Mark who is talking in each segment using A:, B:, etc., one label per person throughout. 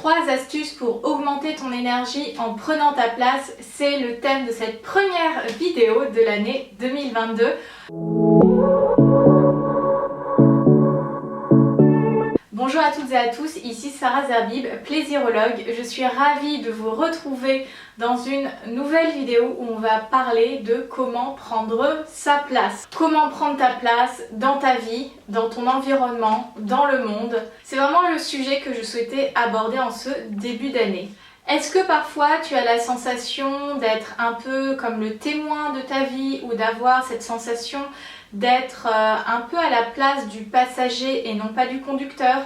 A: 3 astuces pour augmenter ton énergie en prenant ta place, c'est le thème de cette première vidéo de l'année 2022. Bonjour à toutes et à tous, ici Sarah Zerbib, plaisirologue. Je suis ravie de vous retrouver dans une nouvelle vidéo où on va parler de comment prendre sa place. Comment prendre ta place dans ta vie, dans ton environnement, dans le monde. C'est vraiment le sujet que je souhaitais aborder en ce début d'année. Est-ce que parfois tu as la sensation d'être un peu comme le témoin de ta vie ou d'avoir cette sensation d'être un peu à la place du passager et non pas du conducteur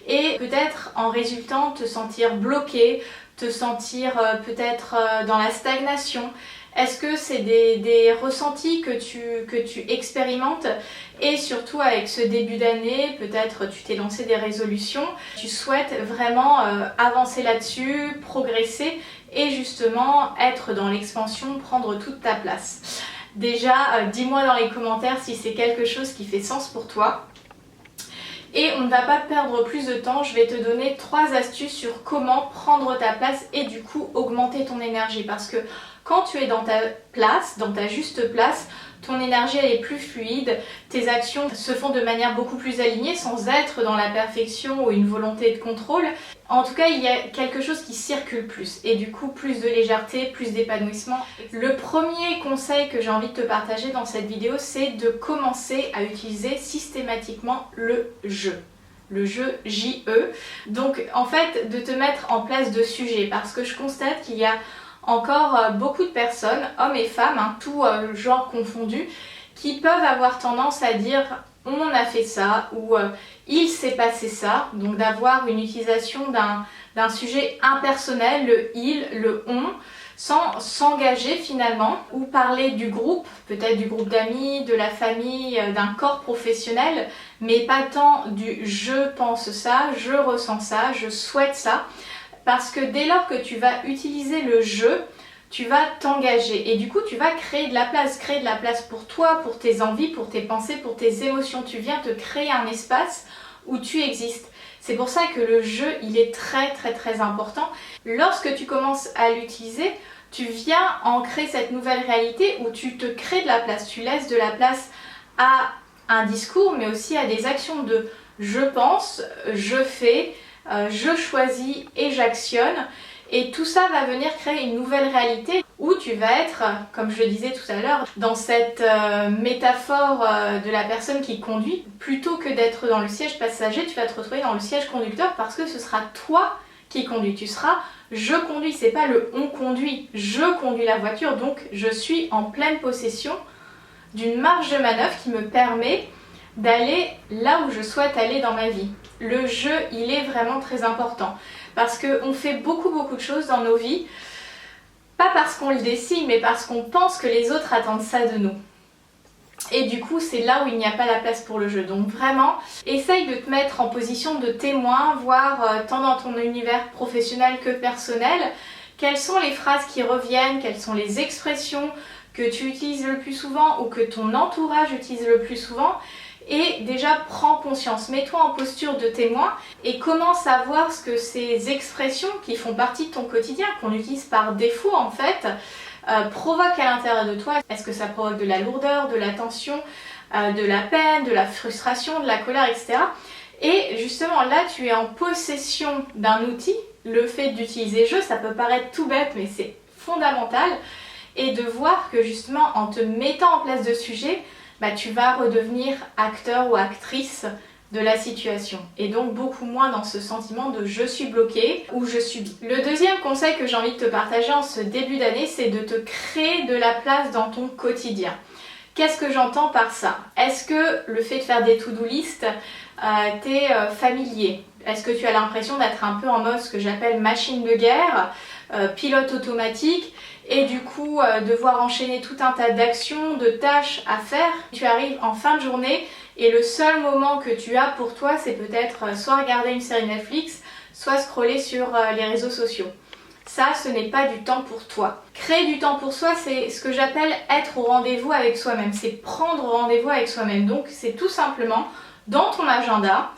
A: et peut-être en résultant te sentir bloqué, te sentir peut-être dans la stagnation? Est-ce que c'est des ressentis que tu expérimentes? Et surtout avec ce début d'année, peut-être tu t'es lancé des résolutions, tu souhaites vraiment avancer là-dessus, progresser et justement être dans l'expansion, prendre toute ta place. Déjà, dis-moi dans les commentaires si c'est quelque chose qui fait sens pour toi. Et on ne va pas perdre plus de temps, je vais te donner 3 astuces sur comment prendre ta place et du coup augmenter ton énergie. Parce que quand tu es dans ta place, dans ta juste place, ton énergie elle est plus fluide, tes actions se font de manière beaucoup plus alignée sans être dans la perfection ou une volonté de contrôle. En tout cas, il y a quelque chose qui circule plus et du coup plus de légèreté, plus d'épanouissement. Le premier conseil que j'ai envie de te partager dans cette vidéo, c'est de commencer à utiliser systématiquement le je. Le jeu J-E. Donc en fait, de te mettre en place de sujet parce que je constate qu'il y a encore beaucoup de personnes, hommes et femmes, tout genre confondu, qui peuvent avoir tendance à dire on a fait ça ou il s'est passé ça, donc d'avoir une utilisation d'un sujet impersonnel, le il, le on, sans s'engager finalement, ou parler du groupe, peut-être du groupe d'amis, de la famille, d'un corps professionnel, mais pas tant du je pense ça, je ressens ça, je souhaite ça. Parce que dès lors que tu vas utiliser le je, tu vas t'engager et du coup tu vas créer de la place pour toi, pour tes envies, pour tes pensées, pour tes émotions. Tu viens te créer un espace où tu existes. C'est pour ça que le je, il est très important. Lorsque tu commences à l'utiliser, tu viens ancrer cette nouvelle réalité où tu te crées de la place. Tu laisses de la place à un discours, mais aussi à des actions de je pense, je fais, je choisis et j'actionne. Et tout ça va venir créer une nouvelle réalité où tu vas être, comme je le disais tout à l'heure, dans cette métaphore de la personne qui conduit. Plutôt que d'être dans le siège passager, tu vas te retrouver dans le siège conducteur parce que ce sera toi qui conduis. Tu seras je conduis, c'est pas le on conduit. Je conduis la voiture, donc je suis en pleine possession d'une marge de manœuvre qui me permet d'aller là où je souhaite aller dans ma vie. Le je, il est vraiment très important parce qu'on fait beaucoup de choses dans nos vies, pas parce qu'on le décide, mais parce qu'on pense que les autres attendent ça de nous. Et du coup, c'est là où il n'y a pas la place pour le jeu. Donc vraiment, essaye de te mettre en position de témoin, voire tant dans ton univers professionnel que personnel, quelles sont les phrases qui reviennent, quelles sont les expressions que tu utilises le plus souvent ou que ton entourage utilise le plus souvent. Et déjà prends conscience, mets-toi en posture de témoin et commence à voir ce que ces expressions qui font partie de ton quotidien, qu'on utilise par défaut en fait, provoquent à l'intérieur de toi. Est-ce que ça provoque de la lourdeur, de la tension, de la peine, de la frustration, de la colère, etc. Et justement là tu es en possession d'un outil, le fait d'utiliser je, ça peut paraître tout bête mais c'est fondamental, et de voir que justement en te mettant en place de sujet, tu vas redevenir acteur ou actrice de la situation et donc beaucoup moins dans ce sentiment de je suis bloqué ou je subis. Le deuxième conseil que j'ai envie de te partager en ce début d'année, c'est de te créer de la place dans ton quotidien. Qu'est-ce que j'entends par ça? Est-ce que le fait de faire des to-do list t'est familier? Est-ce que tu as l'impression d'être un peu en mode ce que j'appelle machine de guerre, pilote automatique, et du coup devoir enchaîner tout un tas d'actions, de tâches à faire? Tu arrives en fin de journée et le seul moment que tu as pour toi, c'est peut-être soit regarder une série Netflix, soit scroller sur les réseaux sociaux. Ça, ce n'est pas du temps pour toi. Créer du temps pour soi, c'est ce que j'appelle être au rendez-vous avec soi-même. C'est prendre rendez-vous avec soi-même. Donc, c'est tout simplement dans ton agenda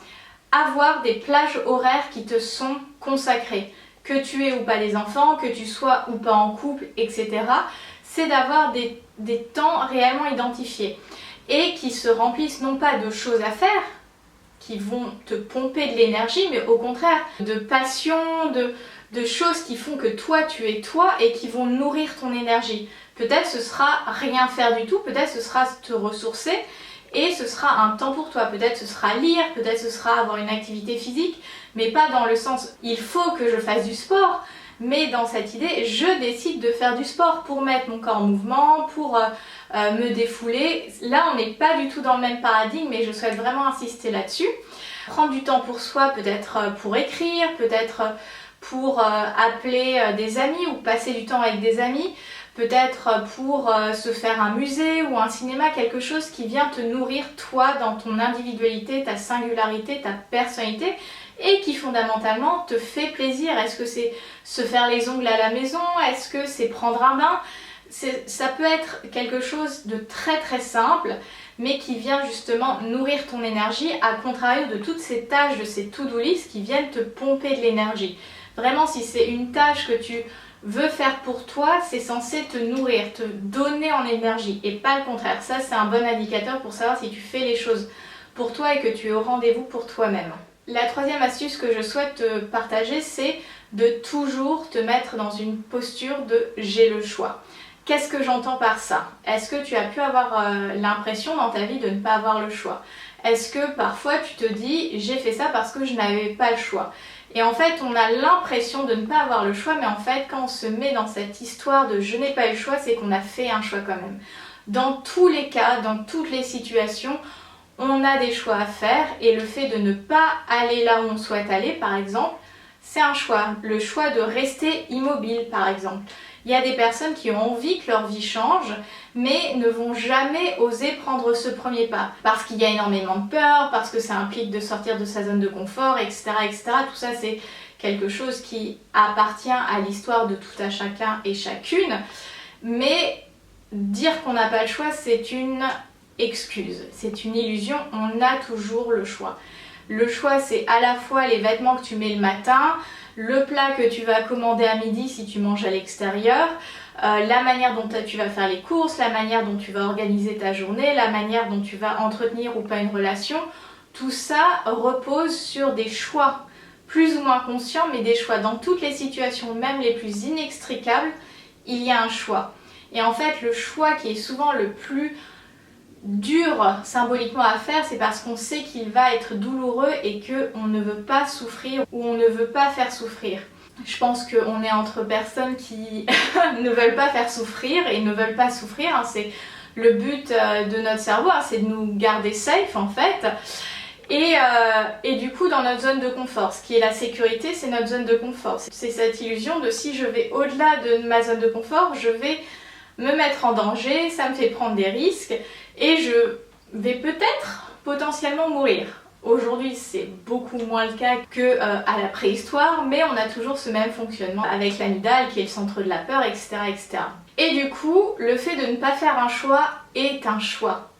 A: avoir des plages horaires qui te sont consacrées. Que tu aies ou pas des enfants, que tu sois ou pas en couple, etc. C'est d'avoir des temps réellement identifiés et qui se remplissent non pas de choses à faire, qui vont te pomper de l'énergie, mais au contraire de passion, de choses qui font que toi tu es toi et qui vont nourrir ton énergie. Peut-être ce sera rien faire du tout, peut-être ce sera te ressourcer et ce sera un temps pour toi. Peut-être ce sera lire, peut-être ce sera avoir une activité physique, mais pas dans le sens il faut que je fasse du sport, mais dans cette idée je décide de faire du sport pour mettre mon corps en mouvement, pour me défouler. Là on n'est pas du tout dans le même paradigme et je souhaite vraiment insister là-dessus. Prendre du temps pour soi, peut-être pour écrire, peut-être pour appeler des amis ou passer du temps avec des amis, peut-être pour se faire un musée ou un cinéma, quelque chose qui vient te nourrir toi dans ton individualité, ta singularité, ta personnalité et qui fondamentalement te fait plaisir. Est-ce que c'est se faire les ongles à la maison? Est-ce que c'est prendre un bain? Ça peut être quelque chose de très très simple mais qui vient justement nourrir ton énergie à contrario de toutes ces tâches, de ces to-do list qui viennent te pomper de l'énergie. Vraiment, si c'est une tâche que tu veux faire pour toi, c'est censé te nourrir, te donner en énergie et pas le contraire. Ça, c'est un bon indicateur pour savoir si tu fais les choses pour toi et que tu es au rendez-vous pour toi-même. La troisième astuce que je souhaite te partager, c'est de toujours te mettre dans une posture de « j'ai le choix ». Qu'est-ce que j'entends par ça? Est-ce que tu as pu avoir l'impression dans ta vie de ne pas avoir le choix? Est-ce que parfois tu te dis « j'ai fait ça parce que je n'avais pas le choix ». Et en fait, on a l'impression de ne pas avoir le choix, mais en fait, quand on se met dans cette histoire de « je n'ai pas eu le choix », c'est qu'on a fait un choix quand même. Dans tous les cas, dans toutes les situations, on a des choix à faire et le fait de ne pas aller là où on souhaite aller, par exemple, c'est un choix. Le choix de rester immobile, par exemple. Il y a des personnes qui ont envie que leur vie change, mais ne vont jamais oser prendre ce premier pas. Parce qu'il y a énormément de peur, parce que ça implique de sortir de sa zone de confort, etc. etc. Tout ça, c'est quelque chose qui appartient à l'histoire de tout à chacun et chacune. Mais dire qu'on n'a pas le choix, c'est une excuse, c'est une illusion, on a toujours le choix. Le choix, c'est à la fois les vêtements que tu mets le matin, le plat que tu vas commander à midi si tu manges à l'extérieur, la manière dont tu vas faire les courses, la manière dont tu vas organiser ta journée, la manière dont tu vas entretenir ou pas une relation. Tout ça repose sur des choix plus ou moins conscients, mais des choix. Dans toutes les situations, même les plus inextricables, il y a un choix. Et en fait, le choix qui est souvent le plus dur symboliquement à faire, c'est parce qu'on sait qu'il va être douloureux et qu'on ne veut pas souffrir ou on ne veut pas faire souffrir. Je pense qu'on est entre personnes qui ne veulent pas faire souffrir et ne veulent pas souffrir. C'est le but de notre cerveau, c'est de nous garder safe en fait. Et du coup dans notre zone de confort, ce qui est la sécurité, c'est notre zone de confort. C'est cette illusion de si je vais au-delà de ma zone de confort, je vais me mettre en danger, ça me fait prendre des risques et je vais peut-être potentiellement mourir. Aujourd'hui, c'est beaucoup moins le cas qu'à la préhistoire, mais on a toujours ce même fonctionnement avec l'amygdale qui est le centre de la peur, etc., etc. Et du coup, le fait de ne pas faire un choix est un choix.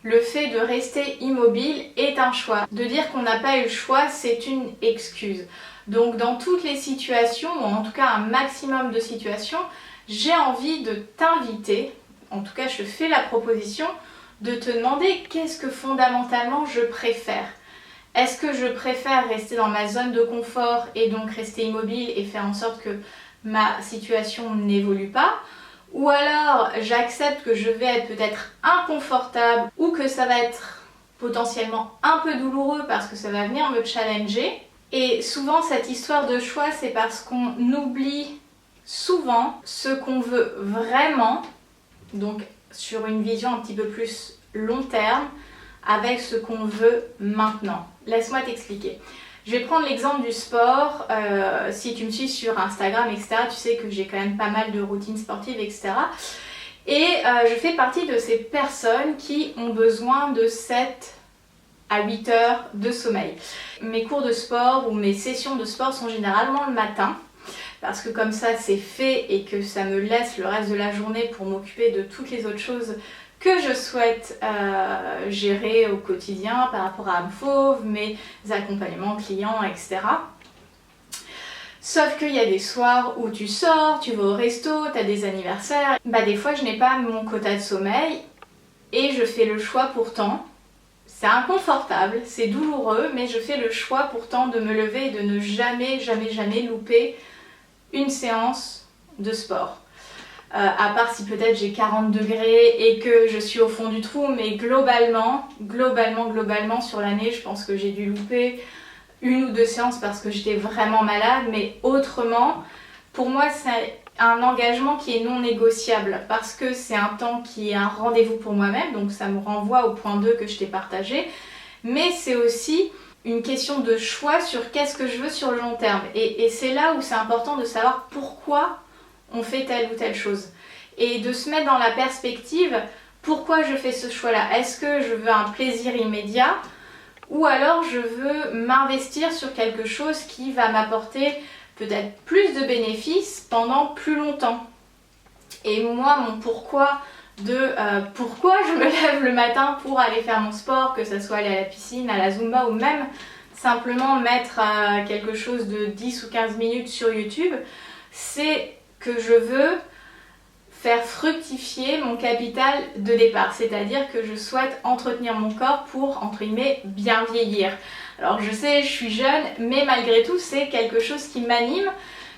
A: Le fait de rester immobile est un choix. De dire qu'on n'a pas eu le choix, c'est une excuse. Donc dans toutes les situations, ou en tout cas un maximum de situations, j'ai envie de t'inviter, en tout cas je te fais la proposition, de te demander qu'est-ce que fondamentalement je préfère. Est-ce que je préfère rester dans ma zone de confort et donc rester immobile et faire en sorte que ma situation n'évolue pas? Ou alors j'accepte que je vais être peut-être inconfortable ou que ça va être potentiellement un peu douloureux parce que ça va venir me challenger. Et souvent cette histoire de choix, c'est parce qu'on oublie souvent ce qu'on veut vraiment, donc sur une vision un petit peu plus long terme, avec ce qu'on veut maintenant. Laisse-moi t'expliquer. Je vais prendre l'exemple du sport. Si tu me suis sur Instagram, etc., tu sais que j'ai quand même pas mal de routines sportives, etc. Et je fais partie de ces personnes qui ont besoin de 7 à 8 heures de sommeil. Mes cours de sport ou mes sessions de sport sont généralement le matin, parce que comme ça c'est fait et que ça me laisse le reste de la journée pour m'occuper de toutes les autres choses que je souhaite gérer au quotidien par rapport à Amfauve, mes accompagnements clients, etc. Sauf qu'il y a des soirs où tu sors, tu vas au resto, tu as des anniversaires. Des fois je n'ai pas mon quota de sommeil et je fais le choix pourtant, c'est inconfortable, c'est douloureux, mais je fais le choix pourtant de me lever et de ne jamais louper une séance de sport. À part si peut-être j'ai 40 degrés et que je suis au fond du trou, mais globalement sur l'année, je pense que j'ai dû louper 1 ou 2 séances parce que j'étais vraiment malade, mais autrement, pour moi c'est un engagement qui est non négociable parce que c'est un temps qui est un rendez-vous pour moi-même, donc ça me renvoie au point 2 que je t'ai partagé, mais c'est aussi une question de choix sur qu'est-ce que je veux sur le long terme. Et c'est là où c'est important de savoir pourquoi on fait telle ou telle chose. Et de se mettre dans la perspective, pourquoi je fais ce choix-là? Est-ce que je veux un plaisir immédiat? Ou alors je veux m'investir sur quelque chose qui va m'apporter peut-être plus de bénéfices pendant plus longtemps. Et moi, mon pourquoi pourquoi je me lève le matin pour aller faire mon sport, que ce soit aller à la piscine, à la Zumba ou même simplement mettre quelque chose de 10 ou 15 minutes sur YouTube, c'est que je veux faire fructifier mon capital de départ, c'est-à-dire que je souhaite entretenir mon corps pour, entre guillemets, bien vieillir. Alors je sais, je suis jeune, mais malgré tout, c'est quelque chose qui m'anime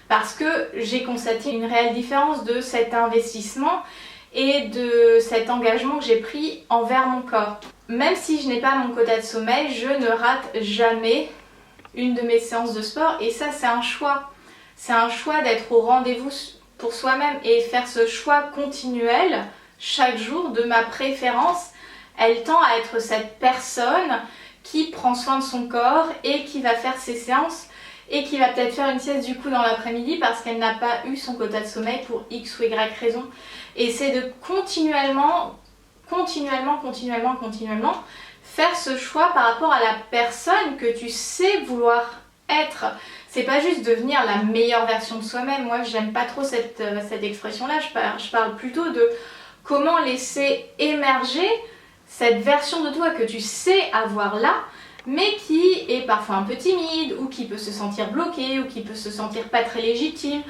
A: parce que j'ai constaté une réelle différence de cet investissement et de cet engagement que j'ai pris envers mon corps. Même si je n'ai pas mon quota de sommeil, je ne rate jamais une de mes séances de sport et ça c'est un choix. C'est un choix d'être au rendez-vous pour soi-même et faire ce choix continuel chaque jour de ma préférence. Elle tend à être cette personne qui prend soin de son corps et qui va faire ses séances et qui va peut-être faire une sieste du coup dans l'après-midi parce qu'elle n'a pas eu son quota de sommeil pour X ou Y raison. Et c'est de continuellement faire ce choix par rapport à la personne que tu sais vouloir être. C'est pas juste devenir la meilleure version de soi-même. Moi, j'aime pas trop cette expression-là. Je parle plutôt de comment laisser émerger cette version de toi que tu sais avoir là, mais qui est parfois un peu timide, ou qui peut se sentir bloquée, ou qui peut se sentir pas très légitime,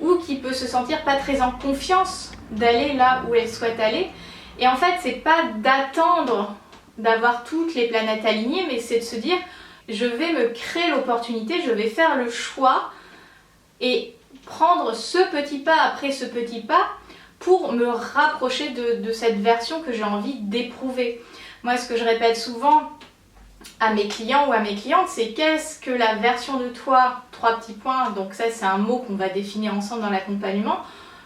A: ou qui peut se sentir pas très en confiance d'aller là où elle souhaite aller. Et en fait, c'est pas d'attendre d'avoir toutes les planètes alignées, mais c'est de se dire je vais me créer l'opportunité, je vais faire le choix et prendre ce petit pas après ce petit pas pour me rapprocher de cette version que j'ai envie d'éprouver. Moi, ce que je répète souvent à mes clients ou à mes clientes, c'est qu'est-ce que la version de toi, 3 petits points, donc ça c'est un mot qu'on va définir ensemble dans l'accompagnement,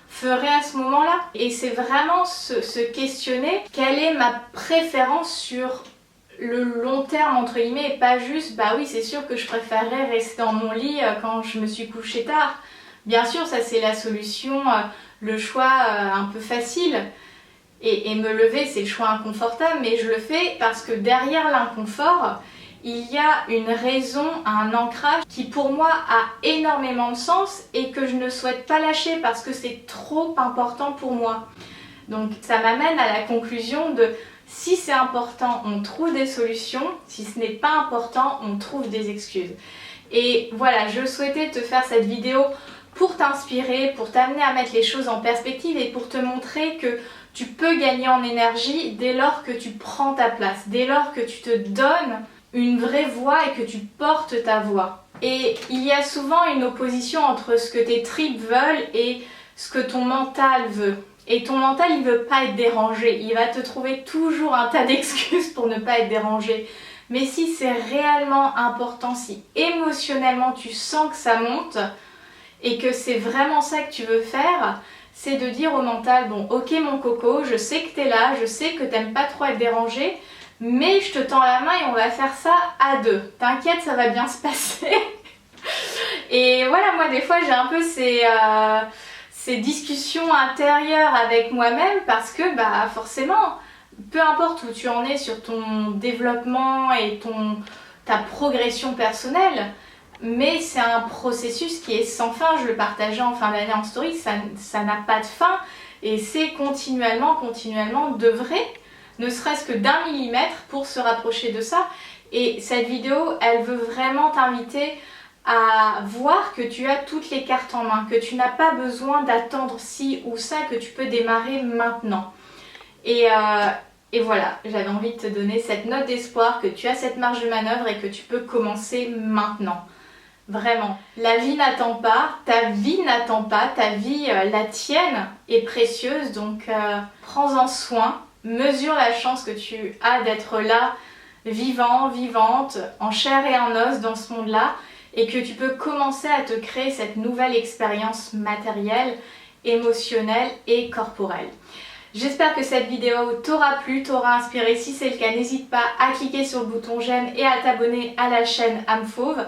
A: ferait à ce moment-là. Et c'est vraiment se questionner quelle est ma préférence sur le long terme entre guillemets et pas juste bah oui c'est sûr que je préférerais rester dans mon lit quand je me suis couchée tard. Bien sûr ça c'est la solution, le choix un peu facile et me lever c'est le choix inconfortable, mais je le fais parce que derrière l'inconfort il y a une raison, un ancrage qui pour moi a énormément de sens et que je ne souhaite pas lâcher parce que c'est trop important pour moi. Donc ça m'amène à la conclusion de si c'est important, on trouve des solutions. Si ce n'est pas important, on trouve des excuses. Et voilà, je souhaitais te faire cette vidéo pour t'inspirer, pour t'amener à mettre les choses en perspective et pour te montrer que tu peux gagner en énergie dès lors que tu prends ta place, dès lors que tu te donnes une vraie voix et que tu portes ta voix. Et il y a souvent une opposition entre ce que tes tripes veulent et ce que ton mental veut. Et ton mental, il veut pas être dérangé. Il va te trouver toujours un tas d'excuses pour ne pas être dérangé. Mais si c'est réellement important, si émotionnellement tu sens que ça monte et que c'est vraiment ça que tu veux faire, c'est de dire au mental, bon ok mon coco, je sais que t'es là, je sais que t'aimes pas trop être dérangé, mais je te tends la main et on va faire ça à deux. T'inquiète, ça va bien se passer. Et voilà, moi des fois j'ai un peu ces discussions intérieures avec moi-même parce que bah forcément, peu importe où tu en es sur ton développement et ta progression personnelle, mais c'est un processus qui est sans fin. Je le partageais en fin d'année en story, ça n'a pas de fin. et c'est continuellement d'œuvrer, ne serait-ce que d'1 millimètre pour se rapprocher de ça. Et cette vidéo, elle veut vraiment t'inviter à voir que tu as toutes les cartes en main, que tu n'as pas besoin d'attendre ci ou ça, que tu peux démarrer maintenant. Et voilà, j'avais envie de te donner cette note d'espoir, que tu as cette marge de manœuvre et que tu peux commencer maintenant. Vraiment, la vie n'attend pas, ta vie n'attend pas, ta vie, la tienne, est précieuse, donc prends-en soin, mesure la chance que tu as d'être là, vivant, vivante, en chair et en os dans ce monde-là, et que tu peux commencer à te créer cette nouvelle expérience matérielle, émotionnelle et corporelle. J'espère que cette vidéo t'aura plu, t'aura inspiré. Si c'est le cas, n'hésite pas à cliquer sur le bouton j'aime et à t'abonner à la chaîne Âme Fauve.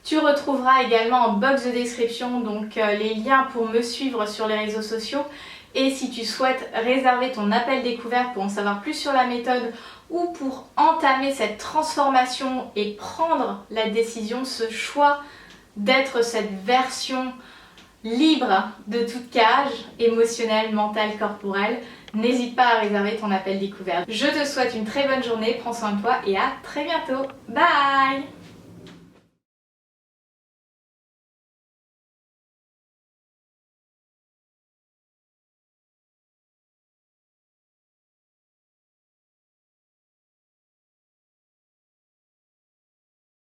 A: Tu retrouveras également en box de description donc les liens pour me suivre sur les réseaux sociaux. Et si tu souhaites réserver ton appel découverte pour en savoir plus sur la méthode ou pour entamer cette transformation et prendre la décision, ce choix d'être cette version libre de toute cage émotionnelle, mentale, corporelle, n'hésite pas à réserver ton appel découverte. Je te souhaite une très bonne journée, prends soin de toi et à très bientôt. Bye!